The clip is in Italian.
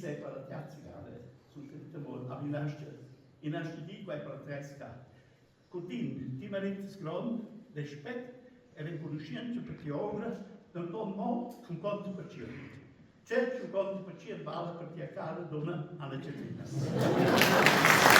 sei per la piazzicale sul tempo a in ascidi quei per tresca. Così, ti meriti grande rispetto e riconoscenza per ti ora, non mo con conto per cielo. C'è un conto per cielo vale per ti a cara donna alla cittadina.